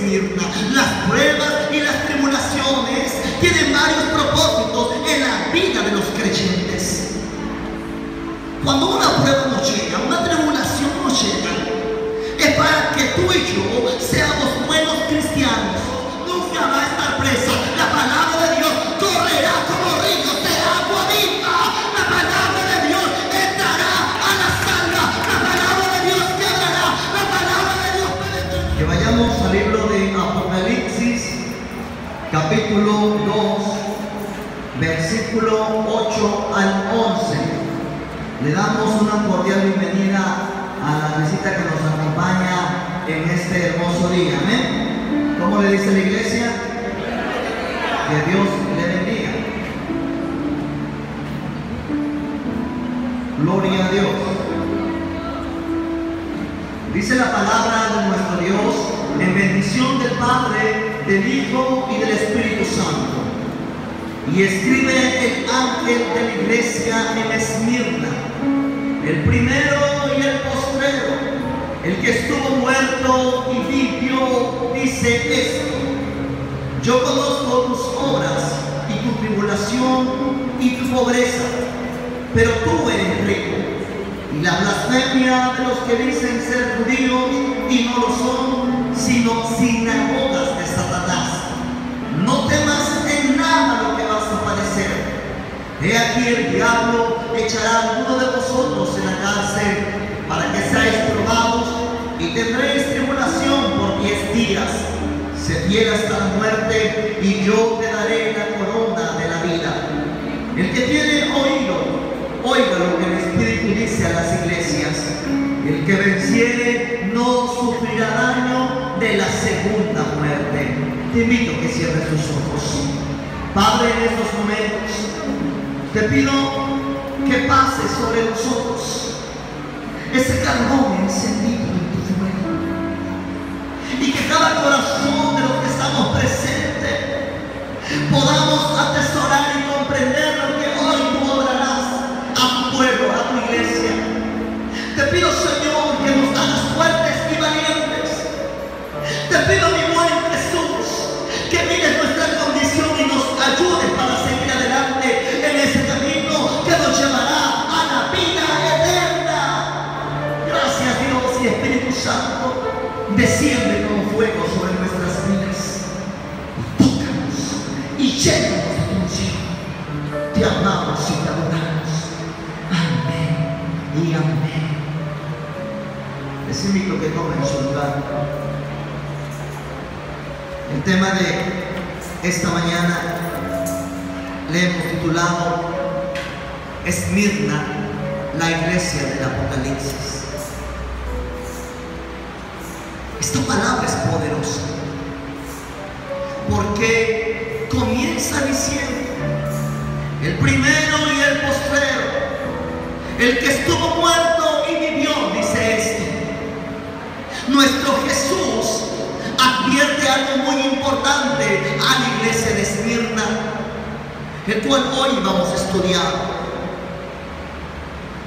Esmirna. Las pruebas y las tribulaciones tienen varios propósitos en la vida de los creyentes. Cuando una prueba nos llega, una tribulación nos llega, es para que tú y yo seamos buenos cristianos. Nunca va a estar presa. La palabra de Dios correrá como ríos de agua viva. La palabra de Dios entrará a la salva. La palabra de Dios quebrará. La palabra de Dios penetrará. Que vayamos al libro de Apocalipsis, capítulo 2, versículo 8 al 11. Le damos una cordial bienvenida a la visita que nos acompaña en este hermoso día. Amén. ¿Cómo le dice la iglesia? Que Dios le bendiga. Gloria a Dios. Dice la palabra de nuestro Dios: en bendición del Padre, del Hijo y del Espíritu Santo. Y escribe el ángel de la iglesia en Esmirna, el primero y el postrero, el que estuvo muerto y vivió, dice esto: yo conozco tus obras y tu tribulación y tu pobreza, pero tú eres rico, y la blasfemia de los que dicen ser judíos y no lo son, sino sinagogas de Satanás. No temas en nada lo que vas a padecer. He aquí el diablo echará a alguno de vosotros en la cárcel para que seáis probados, y tendréis tribulación por 10 días. Sé fiel hasta la muerte, y yo te daré la corona de la vida. El que tiene oído, oiga lo que el Espíritu dice a las iglesias. El que venciere no sufrirá daño de la segunda muerte. Te invito a que cierres tus ojos. Padre, en estos momentos te pido que pase sobre nosotros ese carbón encendido en tu fuego, y que cada corazón de los que estamos presentes podamos atesorar y comprender lo que hoy tú obrarás a tu pueblo, a tu iglesia. Te pido, Señor, que nos hagas fuertes y valientes. Te pido, mi buen Jesús, que mires nuestra condición y nos ayudes para seguir adelante en ese camino que nos llevará a la vida eterna. Gracias, Dios, y Espíritu Santo, desciende como fuego sobre nuestras vidas. Tócanos y llénanos de tu unción. Te amamos y te adoramos. Amén y amén. Les invito a que tomen su lugar. El tema de esta mañana le hemos titulado Esmirna, la iglesia del Apocalipsis. Esta palabra es poderosa porque comienza diciendo: el primero y el postrero, el que estuvo muerto y vivió, dice esto. Nuestro Jesús advierte algo muy importante a la iglesia de Esmirna, el cual hoy vamos a estudiar.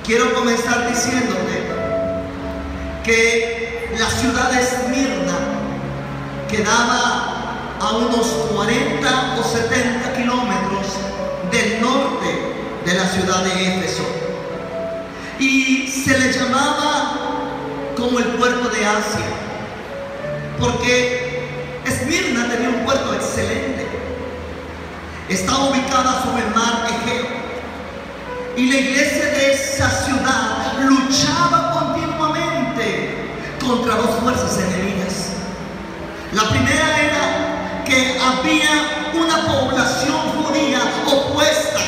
Quiero comenzar diciéndote que la ciudad de Esmirna quedaba a unos 40 o 70 kilómetros del norte de la ciudad de Éfeso, y se le llamaba como el puerto de Asia, porque Esmirna tenía un puerto excelente. Estaba ubicada sobre el mar Egeo, y la iglesia de esa ciudad luchaba continuamente contra dos fuerzas enemigas. La primera era que había una población judía opuesta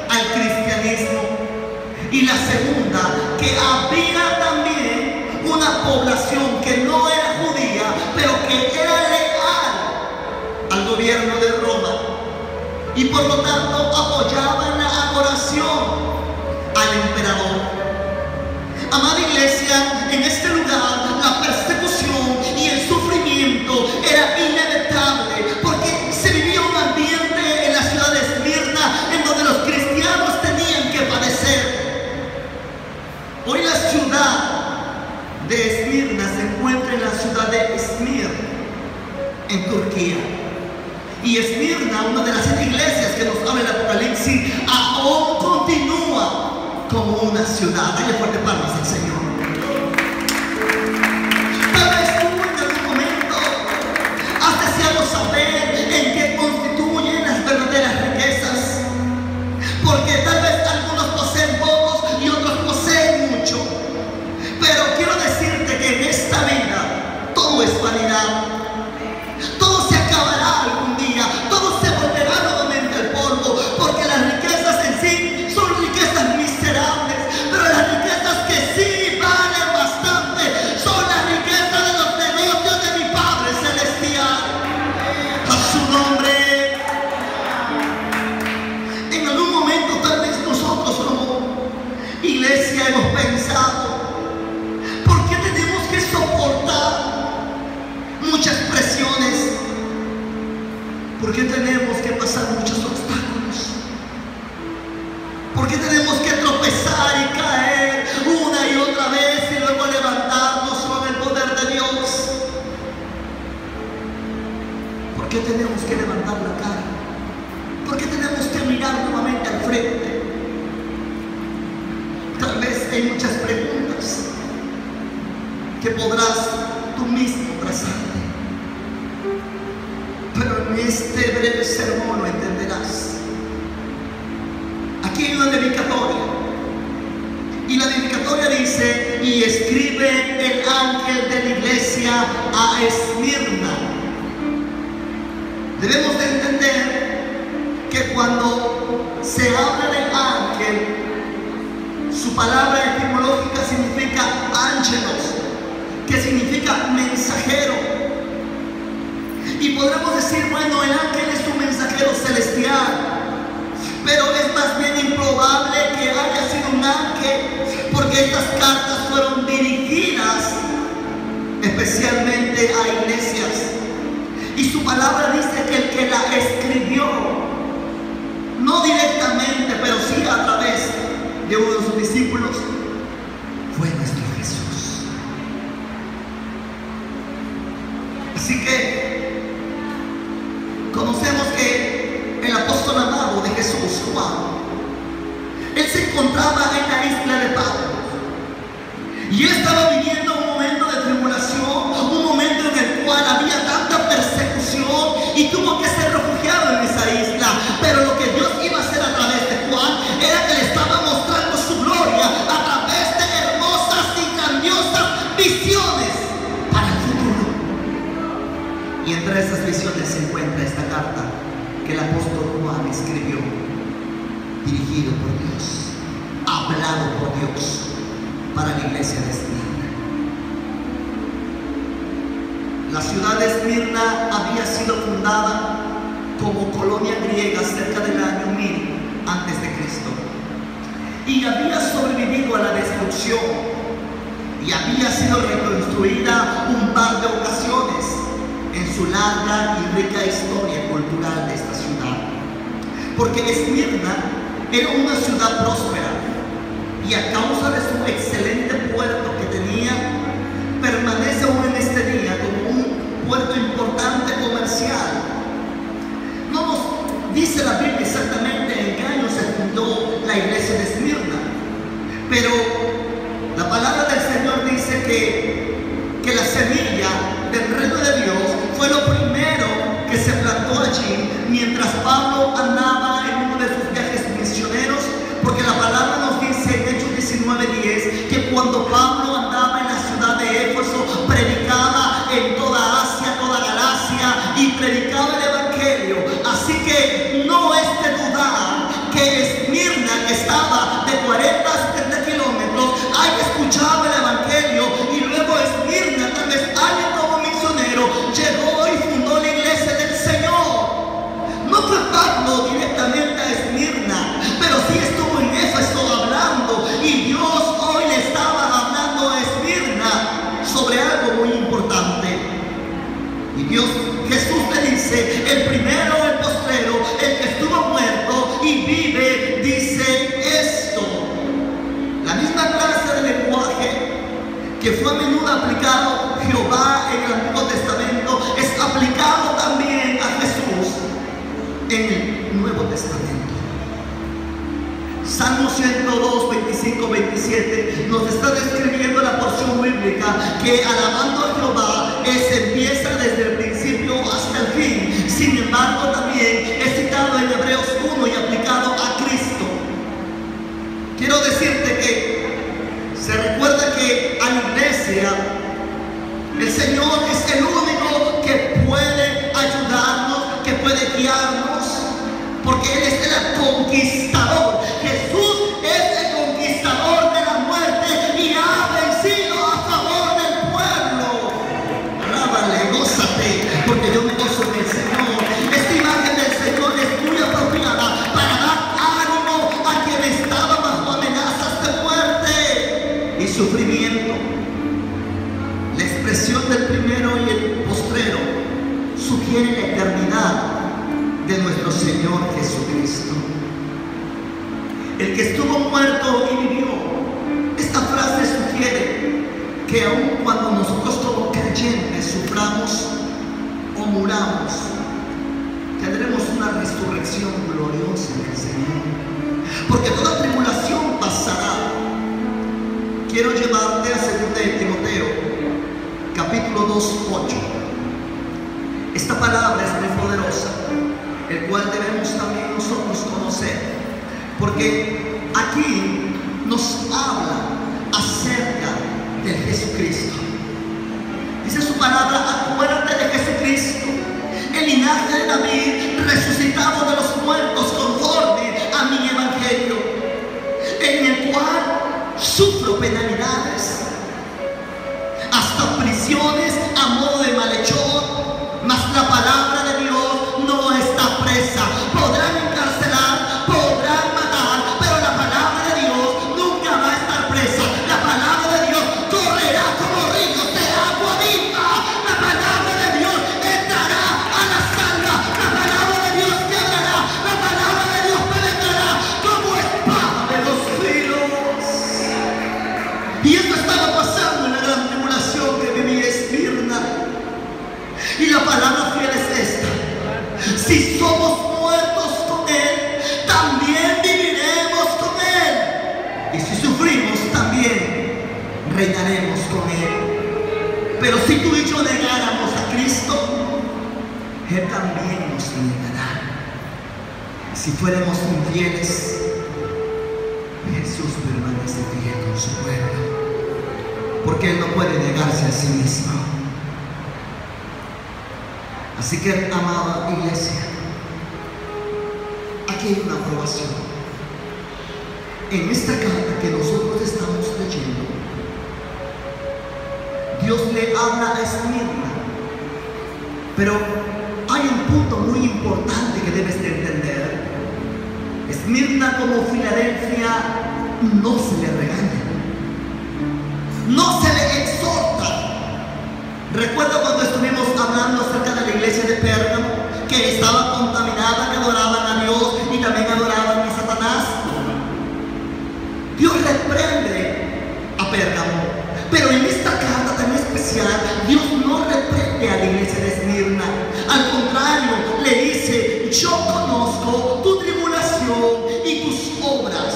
al cristianismo, y la segunda, que había también una población que no era judía, pero que era leal al gobierno de Roma, y por lo tanto apoyaban la adoración al emperador. Amada iglesia, en este lugar la persecución y el sufrimiento era inevitable, porque se vivía un ambiente en la ciudad de Esmirna en donde los cristianos tenían que padecer. Hoy la ciudad de Esmirna se encuentra en la ciudad de Esmir, en Turquía. Y Esmirna, una de las 7 iglesias que nos habla el Apocalipsis, aún continúa como una ciudad. Dale fuerte palmas al Señor. Tal vez tú en algún momento has deseado saber en qué constituyen las verdaderas riquezas, porque tal vez algunos poseen pocos y otros poseen mucho. Pero quiero decirte que en esta vida todo es vanidad. Todo se acabará algún día, todo se volverá nuevamente al polvo, porque las riquezas en sí son riquezas miserables, pero las riquezas que sí valen bastante son las riquezas de los negocios de mi Padre Celestial. A su nombre. En algún momento tal vez nosotros como iglesia hemos pensado, ¿por qué tenemos que soportar muchas presiones? ¿Por qué tenemos que pasar muchos obstáculos? ¿Por qué tenemos que tropezar y caer una y otra vez y luego levantarnos con el poder de Dios? ¿Por qué tenemos que levantar la cara? ¿Por qué tenemos que mirar nuevamente al frente? Tal vez hay muchas preguntas que podrás tú mismo trazarte, pero en este breve sermón lo entenderás. Aquí hay una dedicatoria, y la dedicatoria dice: y escribe el ángel de la iglesia a Esmirna. Debemos de entender que cuando se habla del ángel, su palabra etimológica significa ángelos, que significa mensajero. Y podremos decir, bueno, el ángel es un mensajero celestial, pero es más bien improbable que haya sido un ángel, porque estas cartas fueron dirigidas especialmente a iglesias, y su palabra dice que el que la escribió, no directamente, pero sí a través de uno de sus discípulos, fue nuestro Jesús. Así que conocemos que el apóstol amado de Jesús, Juan, él se encontraba en la isla de Patmos, y él estaba viviendo un momento de tribulación, un momento en el cual había tanta persecución y tuvo que ser refugiado en esa isla. Pero lo que Dios iba a hacer a través de Juan era que le estaba mostrando su gloria a través de hermosas y grandiosas visiones para el futuro. Y entre esas visiones se encuentra esta carta que el apóstol Juan escribió, dirigido por Dios, hablado por Dios para la iglesia de Esmirna. La ciudad de Esmirna había sido fundada como colonia griega cerca del año 1000 antes de Cristo, y había sobrevivido a la destrucción y había sido reconstruida un par de ocasiones en su larga y rica historia cultural de esta ciudad, porque Esmirna era una ciudad próspera, y a causa de su excelente puerto que tenía, permanece aún en este día como un puerto importante comercial. No nos dice la Biblia exactamente en qué año se fundó la iglesia de Esmirna, pero la palabra del Señor dice que la semilla del reino de Dios fue lo primero que se plantó allí mientras Pablo andaba en uno de sus viajes misioneros, porque la palabra nos dice en Hechos 19:10 que cuando Pablo andaba en la ciudad de Éfeso, predicaba en toda Asia, toda Galacia, y predicaba el evangelio. Así que no es de dudar que Esmirna, que estaba de 40 a 70 kilómetros, haya escuchado el evangelio, y luego Esmirna, tal vez alguien como misionero, llegó y fundó la iglesia del Señor. No fue Pablo directamente a Esmirna, pero sí estuvo en Éfeso hablando, y Dios hoy le estaba hablando a Esmirna sobre algo muy importante. Y Jesús le dice: el primero, el postrero, el 102, 25, 27 nos está describiendo la porción bíblica que alabando a Jehová empieza desde el principio hasta el fin. Sin embargo, también es citado en Hebreos 1 y aplicado a Cristo. Quiero decirte que se recuerda que a la iglesia el Señor es el único que puede ayudarnos, que puede guiarnos, porque Él es el conquistador. Jesús es el conquistador de la muerte y ha vencido a favor del pueblo. Alábale, gózate, porque yo me gozo en el Señor. Esta imagen del Señor es muy apropiada para dar ánimo a quien estaba bajo amenazas de muerte y sufrimiento. La expresión del primero y el postrero sugiere la eternidad de nuestro Señor Jesucristo, el que estuvo muerto y vivió. Esta frase sugiere que aun cuando nosotros como creyentes suframos o muramos, tendremos una resurrección gloriosa en el Señor, porque toda tribulación pasará. Quiero llevarte a 2 de Timoteo capítulo 2, 8. Esta palabra es muy poderosa, el cual debemos también nosotros conocer, porque aquí nos habla acerca de Jesucristo. Dice su palabra: acuérdate de Jesucristo, el linaje de David, resucitado de los muertos conforme a mi evangelio, en el cual sufro penalidades, hasta prisiones a modo de malhechor. Mas la palabra de Dios no está presa. Podrán encarcelar, podrán matar, pero la palabra de Dios nunca va a estar presa. La palabra de Dios correrá como ríos de agua viva. La palabra de Dios entrará a la salva. La palabra de Dios quebrará. La palabra de Dios penetrará como espada de dos filos. Y esto estaba pasando en la gran tribulación que vivía Esmirna. Y la palabra fiel es esta: si somos muertos con Él, también viviremos con Él. Y si sufrimos, también reinaremos con Él. Pero si tú y yo negáramos a Cristo, Él también nos negará. Si fuéramos infieles, Jesús permanece fiel con su pueblo, porque Él no puede negarse a sí mismo. Así que, amada iglesia, aquí hay una aprobación. En esta carta que nosotros estamos leyendo, Dios le habla a Esmirna, pero hay un punto muy importante que debes de entender. Esmirna, como Filadelfia, no se le regaña, no se le exhorta. Recuerdo cuando estuvimos hablando acerca de la iglesia de Pérgamo, que estaba contaminada, que adoraban a Dios y también adoraban a Satanás. Dios reprende a Pérgamo, pero en esta carta tan especial, Dios no reprende a la iglesia de Esmirna. Al contrario, le dice: yo conozco tu tribulación y tus obras.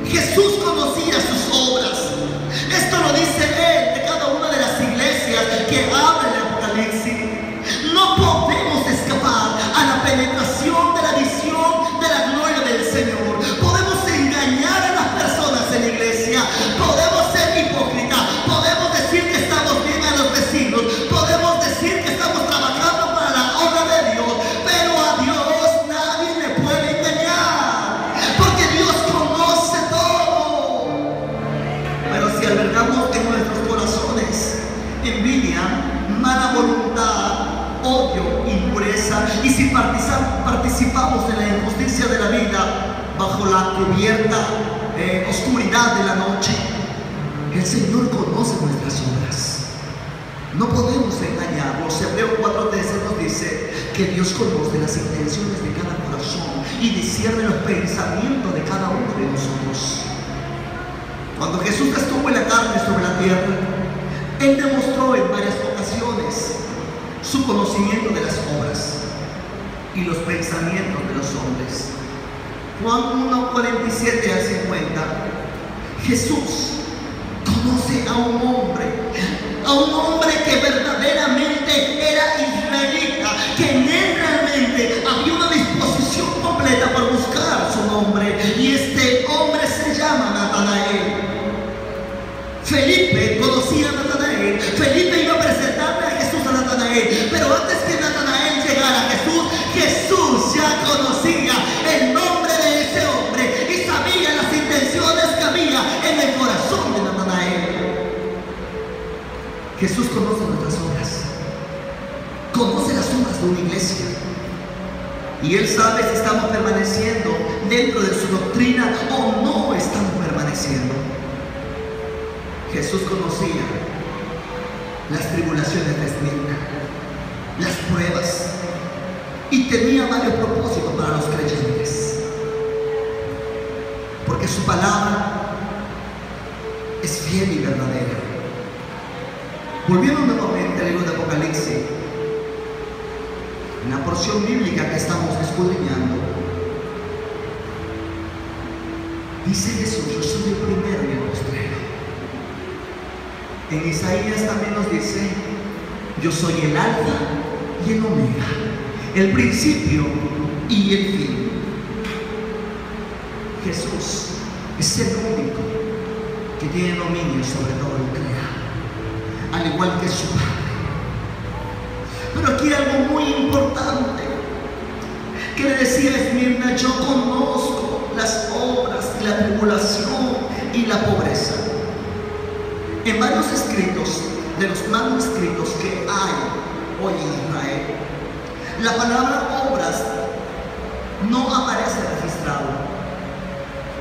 Jesús conocía sus obras. Esto lo dice Él de cada una de las iglesias que habla el Apocalipsis. No podemos escapar a la penetración de la visión de la gloria del Señor. Podemos engañar a las personas en la iglesia, podemos ser hipócritas, podemos decir que estamos bien a los vecinos, podemos decir que estamos trabajando para la obra de Dios, pero a Dios nadie le puede engañar, porque Dios conoce todo. Pero si albergamos en nuestros corazones envidia, mala voluntad, odio, impureza, y si participamos en la injusticia de la vida bajo la cubierta oscuridad de la noche, el Señor conoce nuestras obras. No podemos engañarnos. Hebreos 4:13 nos dice que Dios conoce las intenciones de cada corazón y discierne los pensamientos de cada uno de nosotros. Cuando Jesús estuvo en la carne sobre la tierra, Él demostró en varias ocasiones su conocimiento de las obras y los pensamientos de los hombres. Juan 1, 47 al 50. Jesús conoce a un hombre que verdaderamente era israelita, que en él realmente había una disposición completa por buscar su nombre, y este hombre se llama Natanael. Felipe conocía a Natanael. Felipe iba a presentarle a Jesús a Natanael, pero antes que Natanael llegara a Jesús, Jesús ya conocía el nombre de ese hombre y sabía las intenciones que había en el corazón de Natanael. Jesús conoce nuestras obras, conoce las obras de una iglesia, y Él sabe si estamos permaneciendo dentro de su doctrina o no estamos permaneciendo. Jesús conocía las tribulaciones de Esmirna, las pruebas, y tenía varios propósitos para los creyentes, porque su palabra es fiel y verdadera. Volviendo nuevamente al libro de Apocalipsis, en la porción bíblica que estamos escudriñando, dice Jesús: yo soy el primero y el postrero. En Isaías también nos dice: yo soy el alfa y el omega, el principio y el fin. Jesús es el único que tiene dominio sobre todo lo creado, al igual que su Padre. Pero aquí hay algo muy importante que le decía a Esmirna: yo conozco las obras y la tribulación y la pobreza. En varios escritos, de los manuscritos que hay hoy en Israel, la palabra obras no aparece registrado,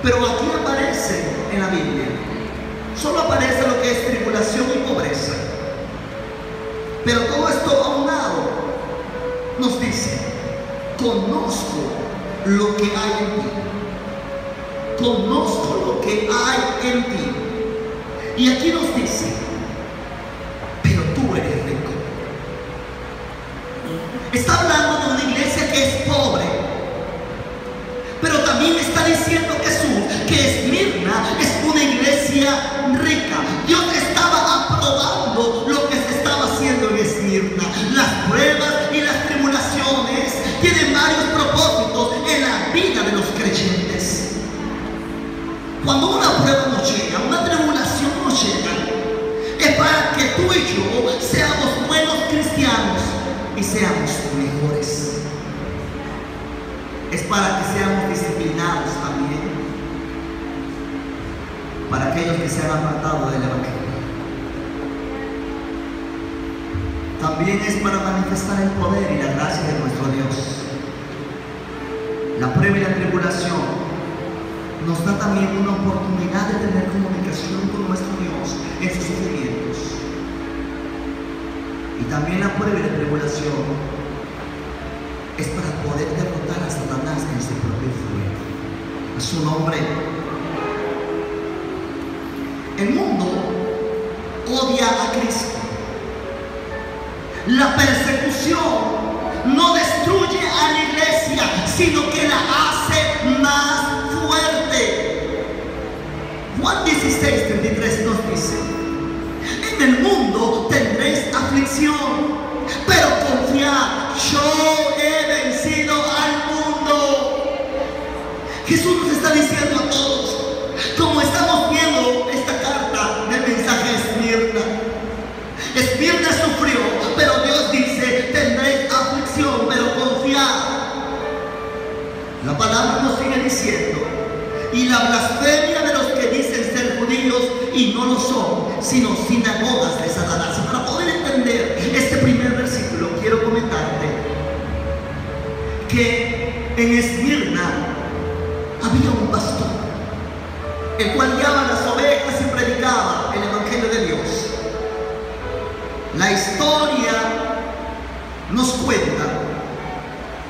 pero aquí aparece en la Biblia. Solo aparece lo que es tribulación y pobreza. Pero todo esto aunado nos dice: conozco lo que hay en ti. Conozco lo que hay en ti. Y aquí nos dice: pero tú eres rico. Está hablando de una iglesia que es pobre, pero también está diciendo Jesús que Esmirna es una iglesia rica. Dios estaba aprobando lo que se estaba haciendo en Esmirna. Las pruebas y las tribulaciones tienen varios propósitos en la vida de los creyentes. Cuando una prueba nos llega, una tribulación nos llega, es para que tú y yo seamos buenos cristianos y seamos mejores. Es para que seamos disciplinados también, para aquellos que se han apartado del Evangelio. También es para manifestar el poder y la gracia de nuestro Dios. La prueba y la tribulación nos da también una oportunidad de tener comunicación con nuestro Dios en sus sufrimientos. Y también la prueba y la tribulación es para poder derrotar a Satanás en su propio fuego. A su nombre. El mundo odia a Cristo. La persecución no destruye a la iglesia, sino que la hace más fuerte. Juan 16:33 nos dice: en el mundo tendréis aflicción, pero confiad, yo he vencido al mundo. Jesús nos está diciendo a todos, como estamos viendo esta carta del mensaje de Esmirna. Esmirna sufrió, pero Dios dice: tendréis aflicción, pero confiad. La palabra nos sigue diciendo: y la blasfemia de los que dicen ser judíos y no lo son, sino sinagogas de Satanás. Y para poder entender este primer versículo, quiero comentarte que en Esmirna había un pastor, el cual guiaba las ovejas y predicaba el Evangelio de Dios. La historia nos cuenta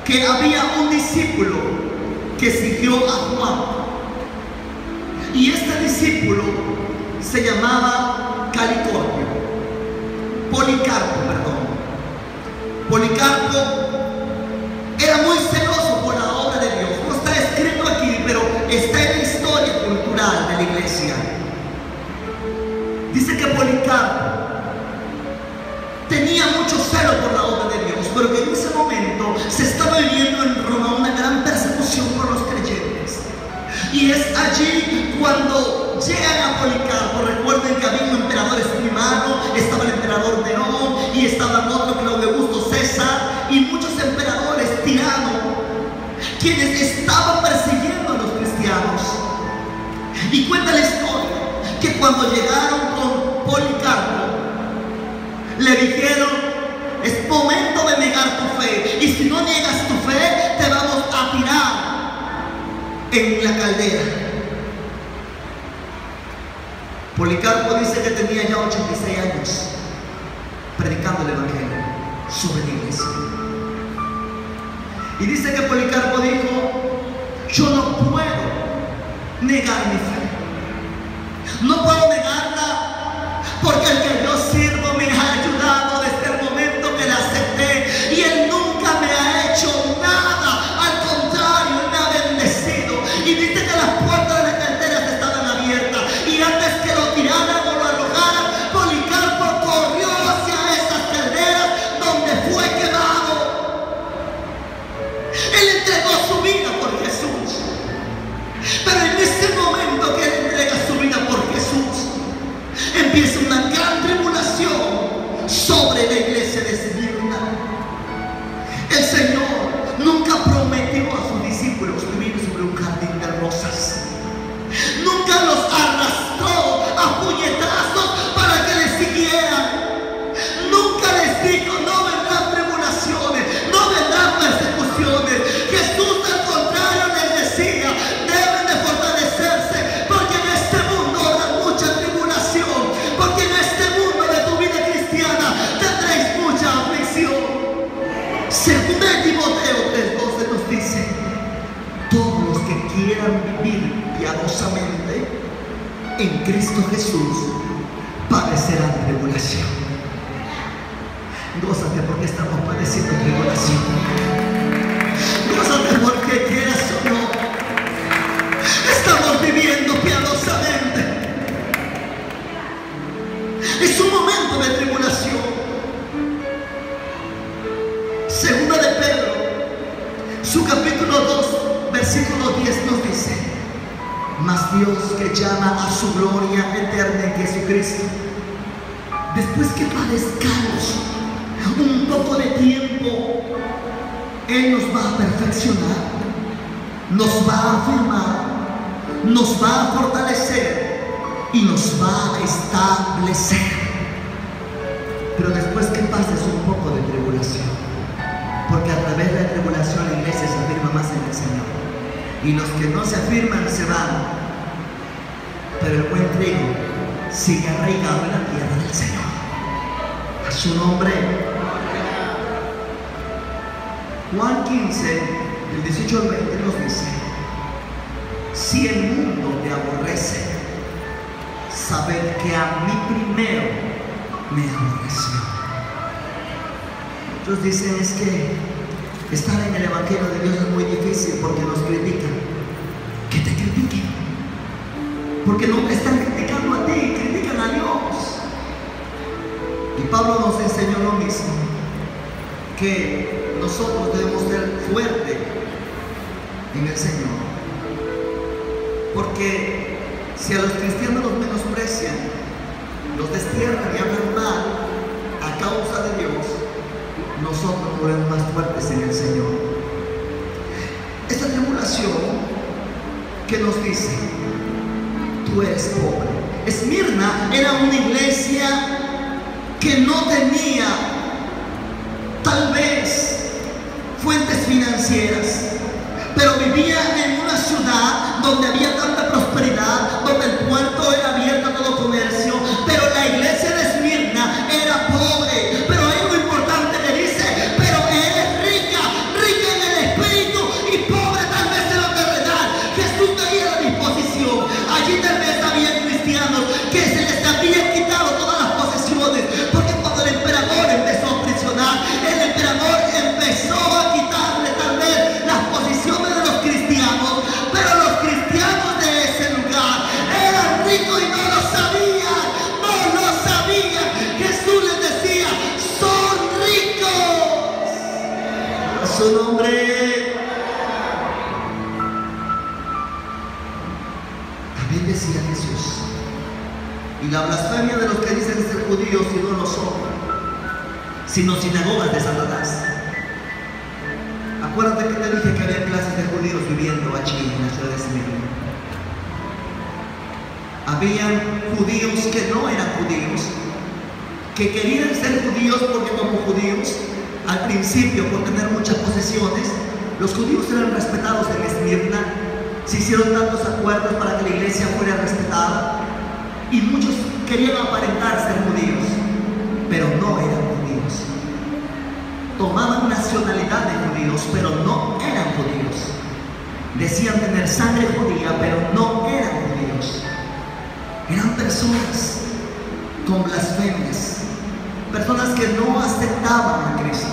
que había un discípulo que siguió a Juan, y este discípulo se llamaba Policarpo era muy celoso por la obra de Dios. No está escrito aquí, pastoral de la iglesia. Dice que Policarpo tenía mucho celo por la obra de Dios, pero que en ese momento se estaba viviendo en Roma una gran persecución por los creyentes. Y es allí cuando llegan a Policarpo. Recuerden que había un emperador escribano, estaba el emperador Nerón y estaba otro, Claudio Augusto César, y muchos emperadores tiranos quienes estaban persiguiendo a los cristianos. Y cuenta la historia que cuando llegaron con Policarpo le dijeron: es momento de negar tu fe, y si no niegas tu fe te vamos a tirar en la caldera. Policarpo dice que tenía ya 86 años predicando el evangelio sobre la iglesia. Y dice que Policarpo dijo: yo no puedo negar mi fe, no puedo negarla, porque el que yo sirvo me ha ayudado desde el momento que la acepté, y él nunca me ha hecho nada, al contrario, él me ha bendecido. Y dice que las puertas de las calderas estaban abiertas, y antes que lo tiraran o lo arrojaran, Policarpo corrió hacia esas calderas donde fue quemado. Él entregó su vida por Jesús. Pero en ese momento que él entrega su vida por Jesús, empieza una gran tribulación sobre la iglesia de Esmirna. El Señor nunca prometió a sus discípulos vivir sobre un jardín de rosas. Nunca los arrastró a puñetazos para que le siguieran. Nunca les dijo: no vendrán tribulaciones, no vendrán persecuciones. Jesús, al contrario, les decía: deben de fortalecerse, porque en este mundo habrá mucha tribulación, porque en este mundo de tu vida cristiana tendréis mucha aflicción. Según de Timoteo 3:12 nos dice: todos los que quieran vivir piadosamente en Cristo Jesús padecerán tribulación. Gózate porque estamos padeciendo tribulación. Gózate porque quieras o no, estamos viviendo piadosamente. Es un momento de tribulación. Segunda de Pedro, su capítulo 2, versículo 10 nos dice: mas Dios, que llama a su gloria eterna en Jesucristo, después que padezcamos un poco de tiempo, Él nos va a perfeccionar, nos va a afirmar, nos va a fortalecer y nos va a establecer. Pero después que pases un poco de tribulación, porque a través de la tribulación la iglesia se afirma más en el Señor, y los que no se afirman se van, pero el buen trigo sigue arraigado en la tierra del Señor. A su nombre. Juan 15, del 18 al 20 nos dice: si el mundo te aborrece, sabed que a mí primero me aborreció. Muchos dicen: es que estar en el evangelio de Dios es muy difícil porque nos critican. Que te critiquen, porque no te están criticando a ti, critican a Dios. Y Pablo nos enseñó lo mismo, que nosotros debemos ser fuertes en el Señor, porque si a los cristianos los menosprecian, los destierran y hablan mal a causa de Dios, nosotros volvemos más fuertes en el Señor. Esta tribulación que nos dice: tú eres pobre. Esmirna era una iglesia que no tenía tal vez fuentes financieras, pero vivía en una ciudad donde había tanta prosperidad, donde el puerto era abierto a todo comercio, pero la iglesia de Esmirna era pobre. Pero hay algo importante que dice: pero eres rica, rica en el espíritu y pobre tal vez en lo terrenal. Jesús tenía la disposición. Allí tal vez había cristianos que se les habían quitado todas las posesiones, porque cuando el emperador empezó a prisionar, el emperador empezó a quitarle tal vez las posiciones de los cristianos, pero los cristianos de ese lugar y la blasfemia de los que dicen ser judíos y no lo son, sino sinagogas de Satanás. Acuérdate que te dije que había clases de judíos viviendo allí en la ciudad de Esmirna. Habían judíos que no eran judíos, que querían ser judíos porque como judíos, al principio, por tener muchas posesiones, los judíos eran respetados en Esmirna. Se hicieron tantos acuerdos para que la iglesia fuera respetada, y muchos querían aparentar ser judíos, pero no eran judíos. Tomaban nacionalidad de judíos, pero no eran judíos. Decían tener sangre judía, pero no eran judíos. Eran personas con blasfemias, personas que no aceptaban a Cristo.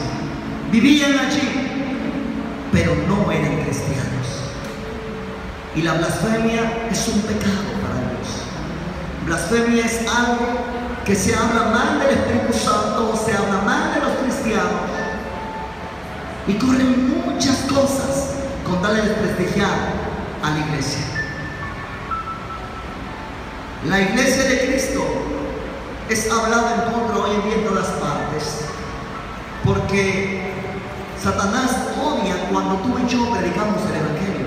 Vivían allí, pero no eran cristianos. Y la blasfemia es un pecado para Dios. Blasfemia es algo que se habla mal del Espíritu Santo, o se habla mal de los cristianos, y corren muchas cosas con tal de desprestigiar a la iglesia. La iglesia de Cristo es hablada en contra hoy en día en todas partes, porque Satanás odia cuando tú y yo predicamos el Evangelio.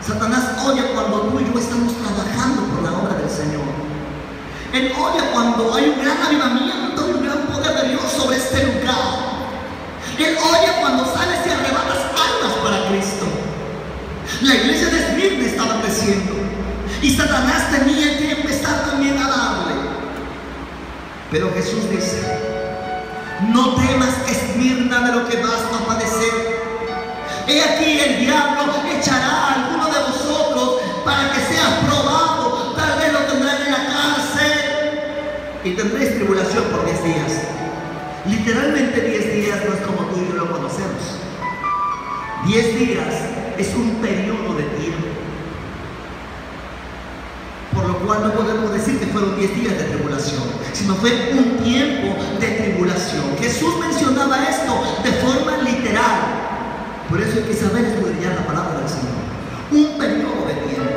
Satanás odia cuando tú y yo estamos trabajando por la obra del Señor. Él odia cuando hay un gran avivamiento y un gran poder de Dios sobre este lugar. Él odia cuando sales y arrebatas almas para Cristo. La iglesia de Esmirna estaba creciendo, y Satanás tenía que empezar también a darle. Pero Jesús dice: no temas, Esmirna, de lo que vas a padecer. He aquí, el diablo echará a alguno de vosotros para que seas probado. Tal vez lo tendrán en la cárcel y tendréis tribulación por 10 días. Literalmente 10 días no es como tú y yo lo conocemos. 10 días es un periodo de tiempo, por lo cual no podemos decir que fueron 10 días de tribulación, sino fue un tiempo de tribulación. Jesús mencionaba esto de forma literal. Por eso hay que saber escudriñar la palabra del Señor. Un periodo de tiempo.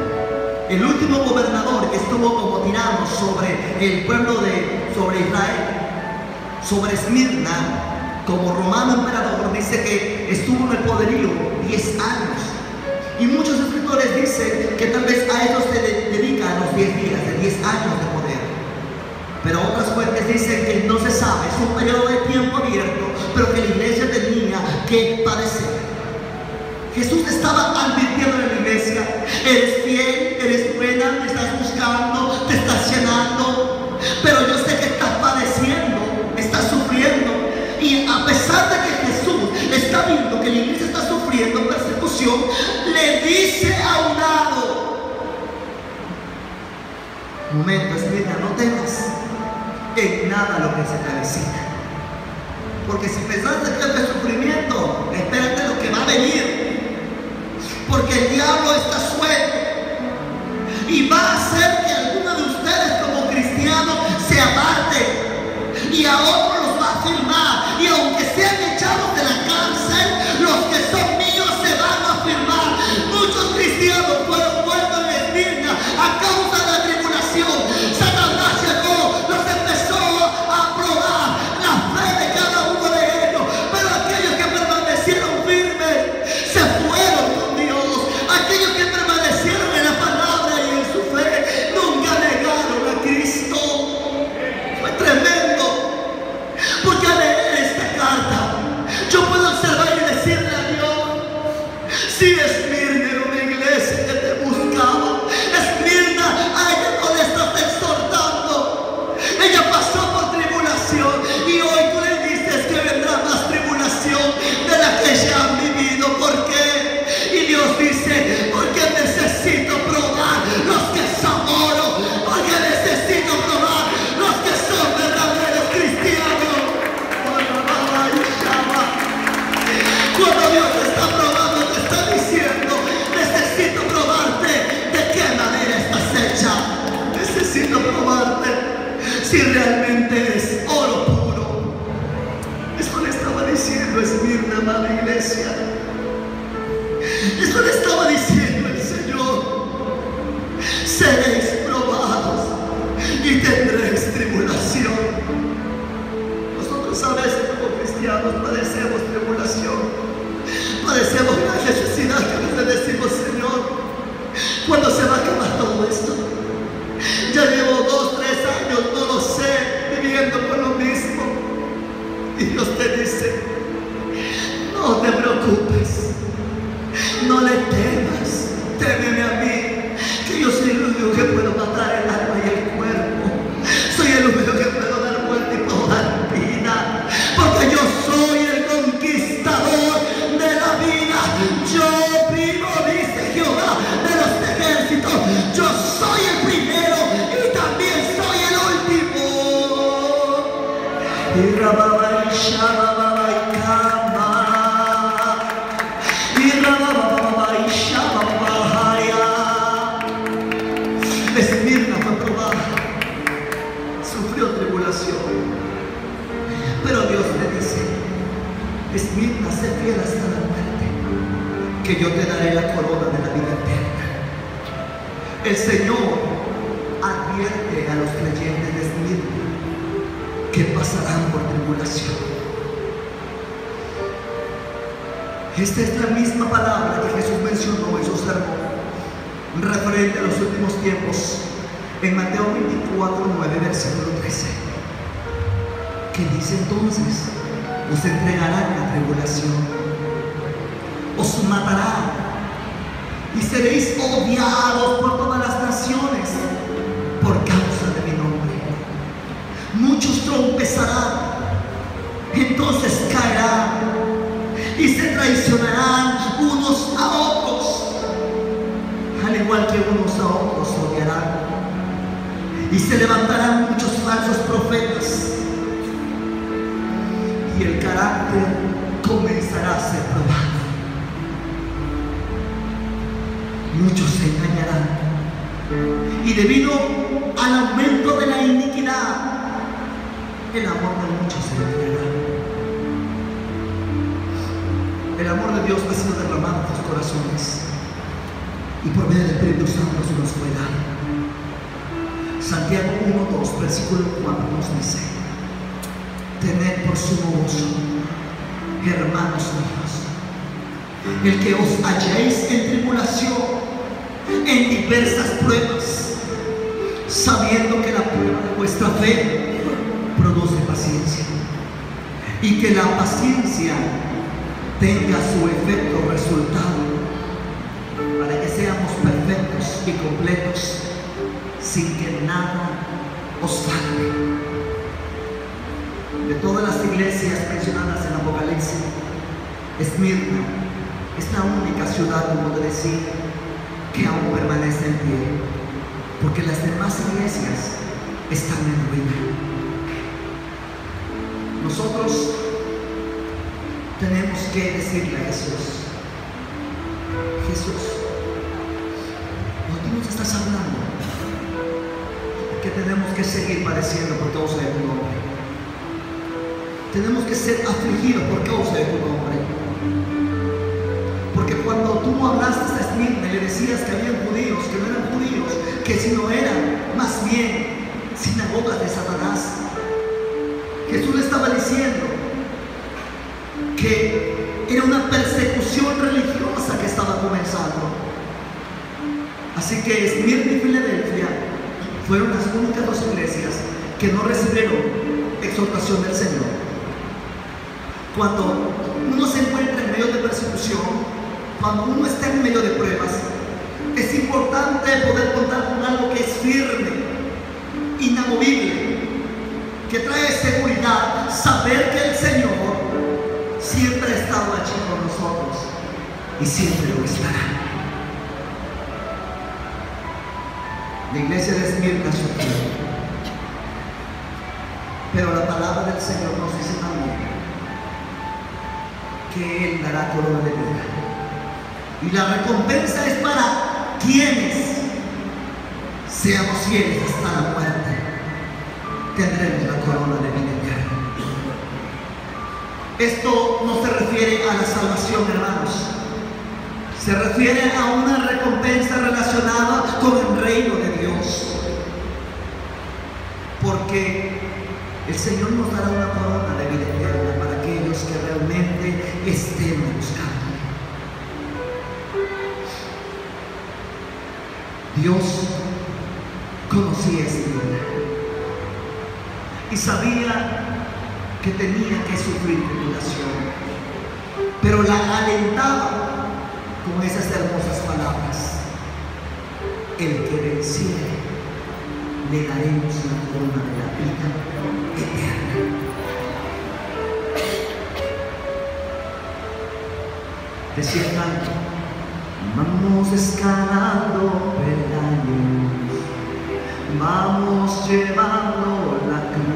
El último gobernador que estuvo como tirano sobre el pueblo sobre Israel, sobre Esmirna, como romano emperador, dice que estuvo en el poderío 10 años. Y muchos escritores dicen que tal vez a ellos se dedican los 10 días, de 10 años de poder. Pero otras fuentes dicen que no se sabe, es un periodo de tiempo abierto, pero que la iglesia tenía que padecer. Jesús estaba advirtiendo en la iglesia: eres fiel, eres buena, me estás buscando, te estás llenando, pero yo sé que estás padeciendo, estás sufriendo. Y a pesar de que Jesús está viendo que la iglesia está sufriendo persecución, le dice a un lado: momento, Esmirna, no temas en nada lo que se te avecina. Porque si pensaste que es sufrimiento, espérate lo que va a venir. Porque el diablo está suelto y va a hacer que alguno de ustedes como cristianos se aparte, y a otros los va a firmar, y aunque sean echados de la cárcel, los que son míos se van a firmar. Muchos cristianos fueron muertos en Esmirna a causa de la tribulación. Satanás llegó, los empezó a probar la fe de cada uno de ellos, pero aquellos que permanecieron firmes se fueron con Dios. Aquellos que permanecieron en la palabra y en su fe nunca negaron a Cristo. Fue tremendo, porque al leer esta carta yo puedo observar y decirle a Dios: si Esmirna era una iglesia que te buscaba, Esmirna, a ella no le estás exhortando. Ella pasó por tribulación, y hoy tú le dices que vendrá más tribulación de la que ya han vivido. ¿Por qué? Y Dios dice: porque necesito probar los que son oro, porque necesito probar los que son verdaderos cristianos. Cuando Dios te está probando, te está diciendo: necesito probarte de qué manera estás hecha. Necesito probarte si realmente eres oro puro. Esto le estaba diciendo Esmirna, amada iglesia. Esto le estaba diciendo el Señor: seréis probados. Y y tendréis tribulación. Nosotros a veces como cristianos padecemos tribulación, padecemos la necesidad que a veces decimos: Señor, ¿cuándo se va a acabar todo esto? Ya llevo 2, 3 años, no lo sé, viviendo con lo mismo. Y Dios te dice: no te preocupes, no le temas, témeme a mí, que yo soy el único que puedo matar el alma y el cuerpo. Soy el único que puedo dar muerte y puedo dar vida, porque yo soy el conquistador de la vida. Yo vivo, dice Jehová de los ejércitos. Yo soy el primero y también soy el último. Y Rababa y Shababa y Kama. Y Rababa y Shababa y Esmirna fue probada, sufrió tribulación, pero Dios le dice: Esmirna, sé fiel hasta la muerte, que yo te daré la corona de la vida eterna. El Señor advierte a los creyentes de Esmirna que pasarán por tribulación. Esta es la misma palabra que Jesús mencionó en su sermón referente a los últimos tiempos en Mateo 24, 9, versículo 13, que dice: entonces os entregarán la tribulación, os matarán y seréis odiados por todas las naciones por causa de mi nombre. Muchos tropezarán, entonces caerán y se traicionarán unos a otros, al igual que unos a otros odiarán, y se levantarán muchos falsos profetas, y el carácter comenzará a ser probado. Muchos se engañarán, y debido al aumento de la iniquidad, el amor de muchos se enfriará. El amor de Dios ha sido derramado en tus corazones, y por medio del Espíritu Santo se nos fue dado. Santiago 1:2, versículo 4 nos dice: tened por sumo gozo, hermanos míos, el que os halléis en tribulación, en diversas pruebas, sabiendo que la prueba de vuestra fe produce paciencia, y que la paciencia tenga su efecto resultado, para que seamos perfectos y completos, sin que nada os falte. De todas las iglesias mencionadas en Apocalipsis, Esmirna es la única ciudad, como te decía, que aún permanece en pie, porque las demás iglesias están en ruina. Nosotros tenemos que decirle a Jesús: Jesús, cuando tú nos estás hablando que tenemos que seguir padeciendo por causa de tu nombre, tenemos que ser afligidos por causa de tu nombre, porque cuando tú no hablaste a Esmirna y le decías que habían judíos, que no eran judíos, que si no eran más bien sinagogas de Satanás, Jesús le estaba diciendo que era una persecución religiosa que estaba comenzando. Así que Esmirna y Filadelfia fueron las únicas dos iglesias que no recibieron exhortación del Señor. Cuando uno se encuentra en medio de persecución, cuando uno está en medio de pruebas, es importante poder contar con algo que es firme, inamovible, que trae seguridad, saber que el Señor siempre ha estado allí con nosotros y siempre lo estará. La iglesia de Esmirna sufrió, pero la palabra del Señor nos dice también que Él dará corona de vida, y la recompensa es para quienes seamos fieles hasta la muerte. Tendremos la corona de vida eterna. Esto no se refiere a la salvación, hermanos. Se refiere a una recompensa relacionada con el reino de Dios. porque el Señor nos dará una corona de vida eterna para aquellos que realmente estén buscando. Dios conocía a Esmirna y sabía que tenía que sufrir tribulación, pero la alentaba con esas hermosas palabras: el que venciere, le daremos la corona de la vida eterna. Decía el canto: vamos escalando peldaños, vamos llevando la cruz.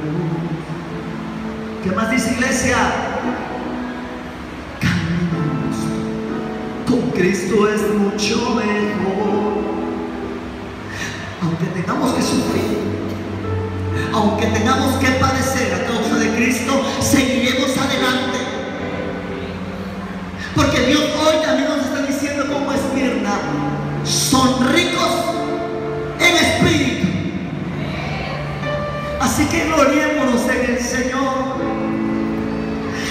¿Qué más dice, iglesia? Caminamos con Cristo es mucho mejor. Aunque tengamos que sufrir, aunque tengamos que padecer a causa de Cristo, seguiremos adelante. Porque Dios hoy también nos está diciendo, como Esmirna, son ricos en espíritu. Así que gloriémonos en el Señor.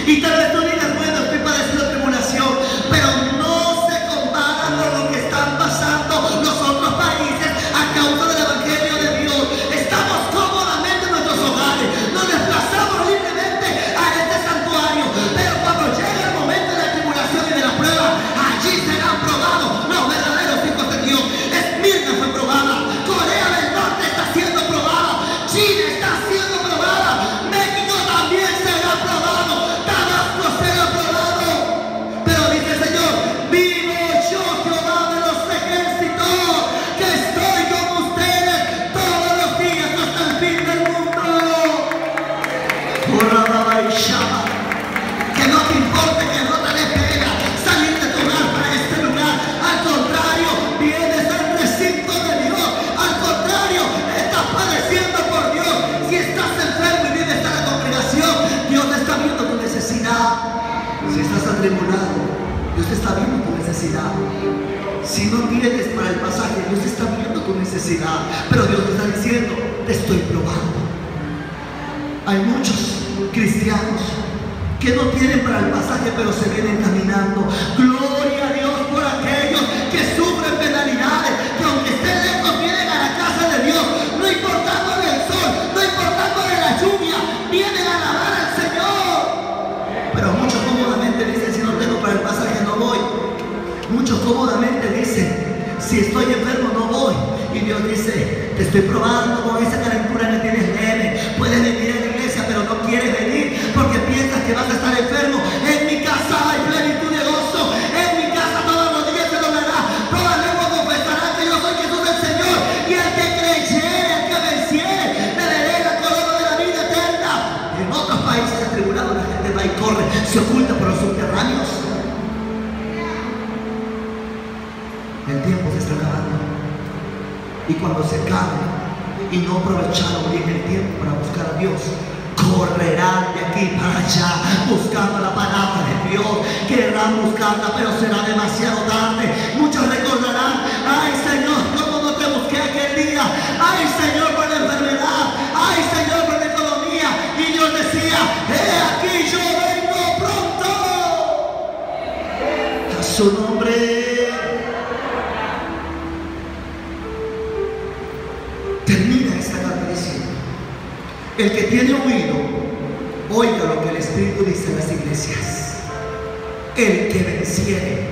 Y tal vez tú digas: bueno, estoy padeciendo tribulación, pero no se compara con lo que están pasando los otros países a causa del Evangelio de Dios. Estamos cómodamente en nuestros hogares, nos desplazamos libremente a este santuario, pero cuando llegue el momento de la tribulación y de la prueba, allí serán probados los verdaderos hijos de Dios. Esmirna fue probada, Corea del Norte está siendo probada, China está siendo probada, México también será probado, Tabasco será probado. Pero dice el Señor: vivo yo, Jehová de los ejércitos, que estoy con ustedes todos los días hasta el fin del mundo. Que no te importe que no te dé pena salir de tu hogar para este lugar. Al contrario, vienes al recinto de Dios. Al contrario, estás padeciendo por Dios. Si estás enfermo y vienes a la congregación, Dios está viendo tu necesidad. Si estás atribulado, Dios está viendo tu necesidad. Si no tienes para el pasaje, Dios está viendo tu necesidad. Pero Dios te está diciendo: te estoy probando. Hay muchos cristianos que no tienen para el pasaje, pero se vienen caminando. Gloria a Dios por aquellos que sufren penalidades, que aunque estén lejos vienen a la casa de Dios, no importándole el sol, no importándole la lluvia, vienen a alabar al Señor. Pero muchos cómodamente dicen: si no tengo para el pasaje, no voy. Muchos cómodamente dicen: si estoy enfermo, no voy. Y Dios dice: te estoy probando con esa calentura que tienes leve. Puedes venir a la iglesia, pero no quieres venir porque piensas que vas a estar enfermo. En mi casa hay plenitud de gozo. En mi casa todos los días se doblará, toda lengua confesará que yo soy Jesús el Señor. Y el que creyere, el que venciere, le daré la corona de la vida eterna. En otros países atribulados la gente va y corre, se oculta por los subterráneos. El tiempo se está acabando. Y cuando se acabe y no aprovecharon bien el tiempo para buscar a Dios, correrán de aquí para allá buscando la palabra de Dios. Querrán buscarla, pero será demasiado tarde. Muchos recordarán: ay Señor, cómo no te busqué aquel día. Ay Señor, por la enfermedad. Ay Señor, por la economía. Y Dios decía: he aquí, yo vengo pronto. A su nombre. Termina esta carta diciendo: el que tiene oído, oiga lo que el Espíritu dice en las iglesias. El que venciere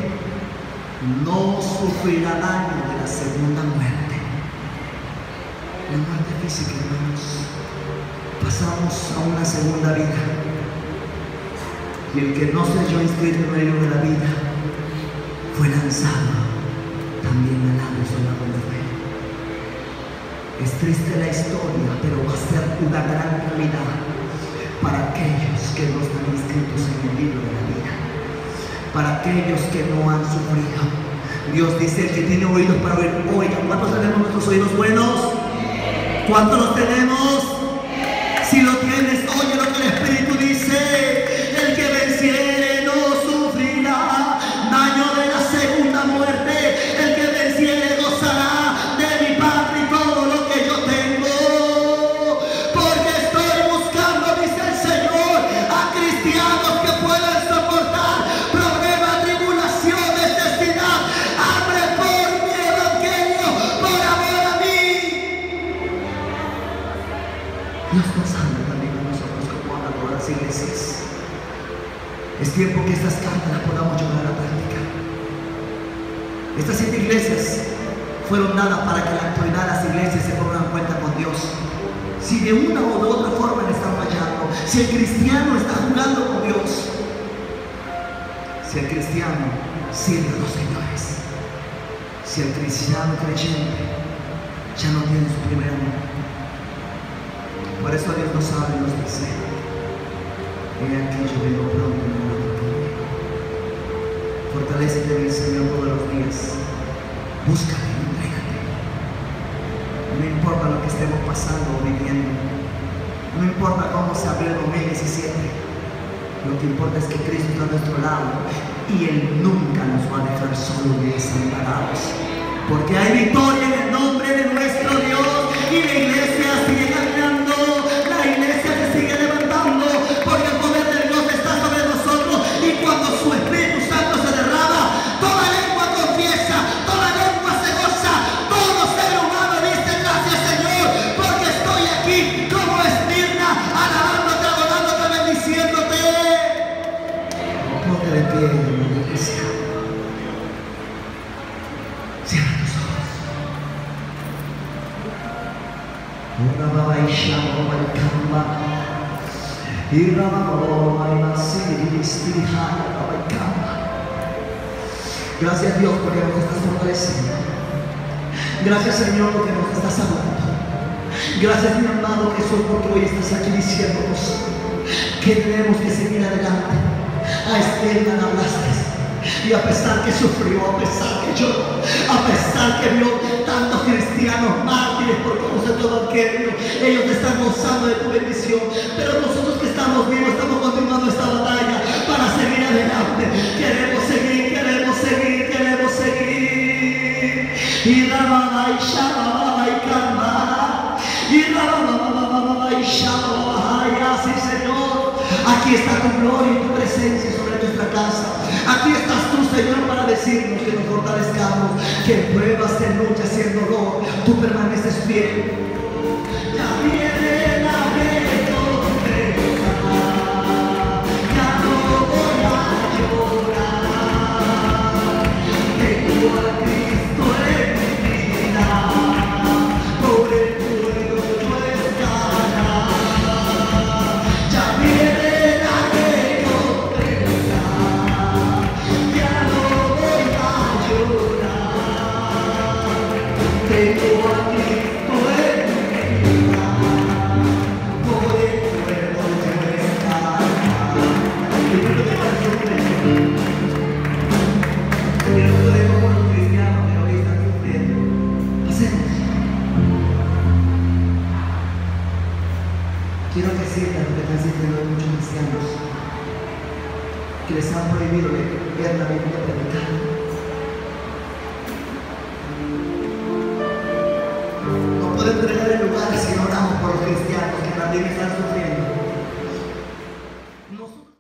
no sufrirá daño de la segunda muerte. La muerte física, hermanos. Pasamos a una segunda vida. Y el que no se halló inscrito en el libro de la vida fue lanzado también al lago de fuego. Es triste la historia, pero va a ser una gran realidad para aquellos que no están inscritos en el libro de la vida, para aquellos que no han sufrido. Dios dice: el que tiene oídos para oír, oiga. ¿Cuántos tenemos nuestros oídos buenos? ¿Cuántos los tenemos? Si lo tienes, oye lo que el Espíritu dice: el que venciere no sufrirá daño de la segunda muerte. El que venciere gozará de mi Padre y todo lo que yo tengo. Dios nos habla también a nosotros como habla a todas las iglesias. Es tiempo que estas cartas las podamos llevar a la práctica. Estas 7 iglesias fueron dadas para que en la actualidad las iglesias se pongan en cuenta con Dios. Si de una o de otra forma le están fallando, si el cristiano está jugando con Dios, si el cristiano sirve a los señores, si el cristiano creyente ya no tiene su primer amor. Por eso Dios nos habla y nos dice: he aquí yo vengo pronto, fortalécete en el Señor todos los días, búscale y entrégate. No importa lo que estemos pasando o viviendo, no importa cómo se abrió el 2017, lo que importa es que Cristo está a nuestro lado y Él nunca nos va a dejar solos ni desamparados, porque hay victoria en el nombre de nuestro Dios, y la iglesia sigue caminando, la iglesia se sigue levantando, porque el poder de Dios está sobre nosotros, y cuando su Espíritu Santo se derrama, toda lengua confiesa, toda lengua se goza, todo ser humano dice: gracias, Señor, porque estoy aquí como Esmirna, alabándote, adorándote, bendiciéndote. Ponte de pie en la iglesia. Cierra tus ojos. Gracias, Dios, porque nos estás fortaleciendo. Gracias, Señor, porque nos estás hablando. Gracias, mi amado Jesús, porque hoy estás aquí diciéndonos que tenemos que seguir adelante. A Esmirna hablaste, y a pesar que sufrió, a pesar que lloró, a pesar que vio tantos cristianos mártires por causa de todo aquello, ellos están gozando de tu bendición. Pero nosotros que estamos vivos, estamos continuando esta batalla para seguir adelante. Queremos seguir, queremos seguir, queremos seguir. Y rababa y shababa y camba, y rababa y shababa. Así, Señor, aquí está tu gloria y tu presencia sobre nuestra casa. Aquí estás tú, Señor, para decirnos que nos fortalezcamos, que en pruebas, en luchas y en dolor tú permaneces fiel. Ya viene la recompensa, ya no voy a llorar. Tengo a Cristo en mi vida, por el fuego yo estará. Ya viene la recompensa, ya no voy a llorar. Tengo a Cristo en mi vida, por el fuego yo estará. Y no te canso de y no podemos con los cristianos que hoy están sufriendo. Pasemos. Quiero que sientan lo que están sintiendo muchos cristianos, que les han prohibido leer la Biblia predicada. No pueden entregar el lugar si no oramos por los cristianos que también están sufriendo. Nosotros